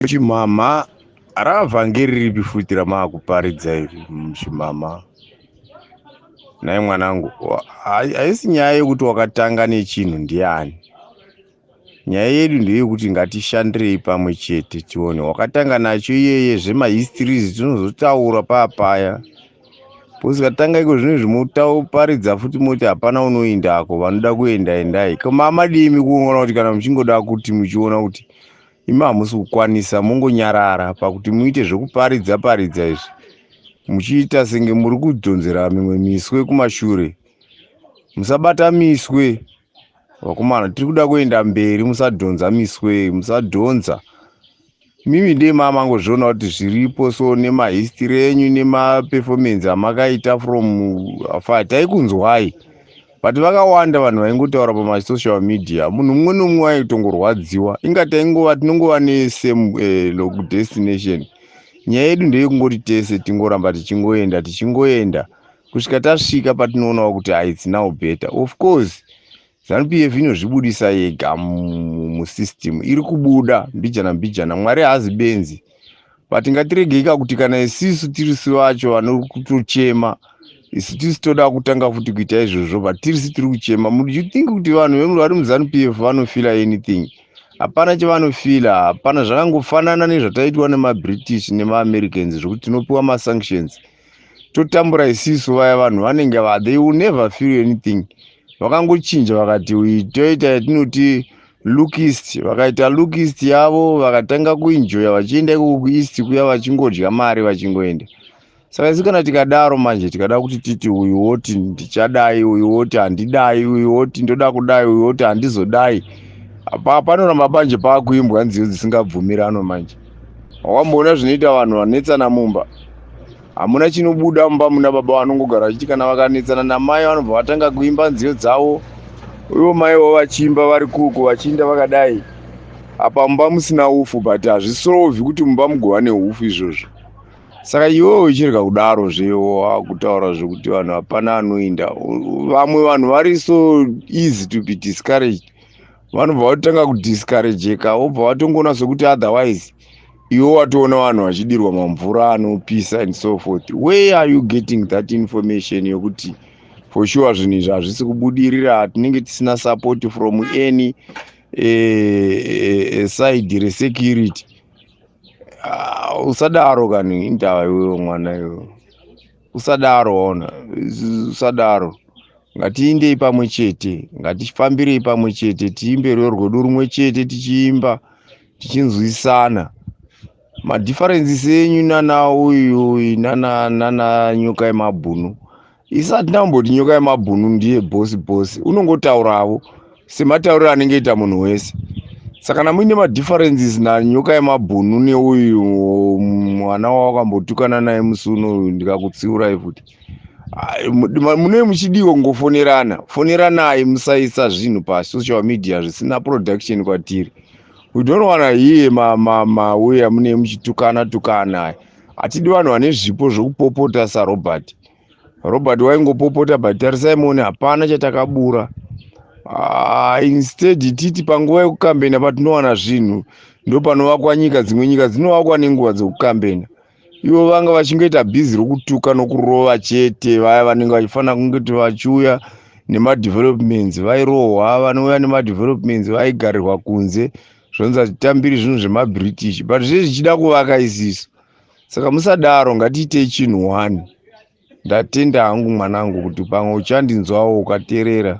Muchimama ravhangeri ripi futi ramakuparidza iri muchimama? Nai mwanangu, haisi nyaya yekuti wakatanga nechinhu ndiani. Nyaya yedu ndeyekuti ngatishandirei pamwe chete tione wakatanga nacho iyeye zvemahistories tinozotaura papaya. Posikatanga iko zvinhu zvimoparidza futi moti hapana unoendako, vanoda kuenda endai. Kama dimi kuona kuti kana muchingoda kuti muchiona kuti imi hamusi kukwanisa mongonyarara pakuti muite zvekuparidza izvi muchiita senge muri kudhonzera mimwe miswe kumashure. Musabata miswe vakomana, tiri kuda kuenda mberi, musadhonza miswe, musadhonza. Mimi ndiye mamangozviona kuti zviripo, so nemahistory enyu nemaperformance amakaita from afar taikunzwai, but vakawanda vanhu vaingotaura pamasocial media. Munhu mumwe nomumwe waitongorwadziwa, ingataingova tinongova nesame log destination. Nyaya yedu ndeyekungoti tese tingoramba tichingoenda kusvika tasvika patinoonawo kuti it's now better. Of course ZANU-PF inozvibudisa yega musystem, iri kubuda mbijana, Mwari haazi benzi. But ngatiregeka kuti kana isisu tirisi vacho vanokutochema, isu tisi toda kutanga futi kuita izvozvo, but tirisi tiri kuchema. You think kuti vanhu vari muZANU-PF vanofila anything? Hapana chavanofila, hapana. Zvakangofanana nezvataitwa nemaBritish nemaAmericans zvokuti tinopiwa masanctions, totambura isisu. Vaya vanhu vanenge they will never feel anything. Vakangochinja vakati toita yatinoti look east, vakaita look east yavo, vakatanga kuenjoya vachienda kueast kuya vachingodya mari vachingoenda. Saka isi kana tikadaro manje, tikada kuti titi uyu woti ndichadai, uyu woti handidai, uyu woti ndoda kudai, uyu woti handizodai, panoramba panje pakuimbwa nziyo dzisingabvumirano manje. Wakamboona zvinoita vanhu vanetsana mumba? Hamuna chinobuda mumba muna baba vanongogara vachiti kana vakanetsana namai vanobva vatanga kuimba nziyo dzavo, uyo mai wavo vachiimba vari kuko vachiinda vakadai. Apa mumba musina ufu, but hazvisolvhi kuti mumba mugova neufu izvozvo. Saka iwewe uchirega kudaro zvewo kutaura zvekuti vanhu hapana anoinda. Vamwe vanhu vari so easy to be discouraged, vanobva vatanga kudiscourageka, wobva vatongoona sokuti otherwise iwe watoona vanhu vachidirwa mamvura anopisa and so forth. Where are you getting that information yokuti for sure zvinhu izvi hazvisi kubudirira, tinenge tisina support from any side resecurity? Usadaro kani indava iwewe mwana iwewe, usadaro. Ona usadaro. Ngatiindei pamwe chete, ngatifambirei pamwe chete, tiimbe rwedu rumwe chete, tichiimba tichinzwisana. Madifferences enyu nana uyu nana nyoka yemabhunu, isati ndamboti nyoka yemabhunu ndiye boss, unongotaurawo sematauriro anenge ita munhu wese. Saka kana muine madifferences nanyoka yemabhunu neuyu mwana wawakambotukana naye musi uno ndikakutsiurai futi, mune muchidiwa foneranai, musaisa zvinhu pasocial media zvisina production kwatiri. We don't wanna hear mauya mune muchitukana. Hatidi vanhu vane zvipo zvokupopota saRobert. Robert waingopopota, but tarisai muone hapana chatakabura. Instead titi panguva yekukambena patinowana zvinhu ndopanovakwa nyika. Dzimwe nyika dzinovakwa nenguva dzekukambena. Ivo vanga vachingoita bhizi rokutuka nokurova chete. Vaya vanenge vachifanira kungoti vachiuya nemadevelopments vairohwa, vanouya nemadevelopments vaigarirwa kunze, zvonzi hatitambiri zvinhu zvemaBritish, but zvese zvichida kuvaka isisu. Saka musadaro, ngatiitei chinhu one. Ndatenda hangu mwanangu kuti pamwe uchandinzwawo ukateerera.